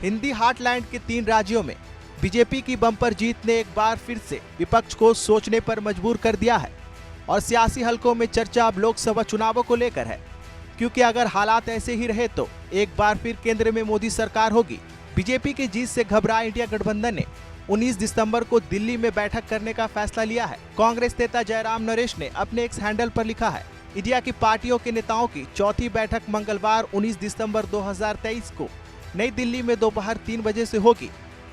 Hindi heartland के 3 राज्यों में बीजेपी की बम्पर जीत ने एक बार फिर से विपक्ष को सोचने पर मजबूर कर दिया है और सियासी हलकों में चर्चा अब लोकसभा चुनावों को लेकर है, क्योंकि अगर हालात ऐसे ही रहे तो एक बार फिर केंद्र में मोदी सरकार होगी। बीजेपी की जीत से घबराए इंडिया गठबंधन ने 19 दिसंबर को दिल्ली में बैठक करने का फैसला लिया है। कांग्रेस नेता जयराम नरेश ने अपने एक्स हैंडल पर लिखा है, इंडिया की पार्टियों के नेताओं की चौथी बैठक मंगलवार 19 दिसंबर 2023 को नई दिल्ली में दोपहर 3 बजे से होगी।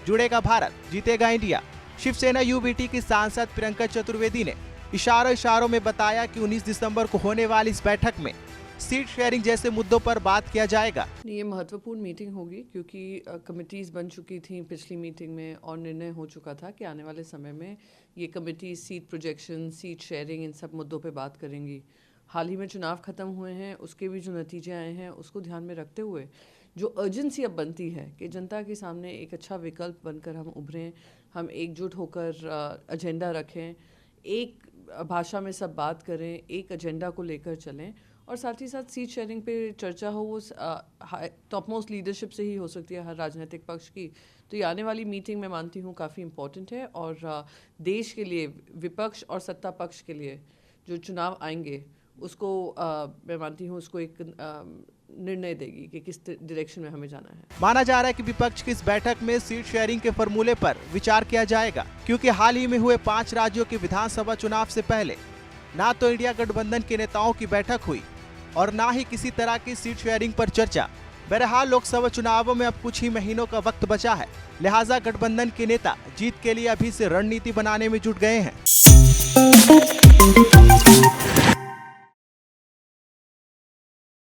जुड़ेगा भारत, जीतेगा इंडिया। शिवसेना यूबीटी की सांसद प्रियंका चतुर्वेदी ने इशारों में बताया कि 19 दिसंबर को होने वाली इस बैठक में सीट शेयरिंग जैसे मुद्दों पर बात किया जाएगा। ये महत्वपूर्ण मीटिंग होगी क्योंकि कमिटीज़ बन चुकी थी पिछली मीटिंग में और निर्णय हो चुका था कि आने वाले समय में ये committee seat projection, seat sharing, इन सब मुद्दों पे बात करेंगी। हाल ही में चुनाव ख़त्म हुए हैं, उसके भी जो नतीजे आए हैं उसको ध्यान में रखते हुए जो अर्जेंसी अब बनती है कि जनता के सामने एक अच्छा विकल्प बनकर हम उभरें, हम एकजुट होकर एजेंडा रखें, एक भाषा में सब बात करें, एक एजेंडा को लेकर चलें और साथ ही साथ सीट शेयरिंग पे चर्चा हो, वो टॉप मोस्ट लीडरशिप से ही हो सकती है हर राजनीतिक पक्ष की। तो ये आने वाली मीटिंग मैं मानती हूँ काफ़ी इम्पोर्टेंट है और देश के लिए, विपक्ष और सत्ता पक्ष के लिए जो चुनाव आएंगे उसको मैं मानती हूँ उसको एक निर्णय देगी कि किस डायरेक्शन में हमें जाना है। माना जा रहा है कि विपक्ष की इस बैठक में सीट शेयरिंग के फॉर्मूले पर विचार किया जाएगा, क्योंकि हाल ही में हुए 5 राज्यों के विधानसभा चुनाव से पहले ना तो इंडिया गठबंधन के नेताओं की बैठक हुई और ना ही किसी तरह की सीट शेयरिंग पर चर्चा। बहरहाल लोकसभा चुनावों में अब कुछ ही महीनों का वक्त बचा है, लिहाजा गठबंधन के नेता जीत के लिए अभी से रणनीति बनाने में जुट गए हैं।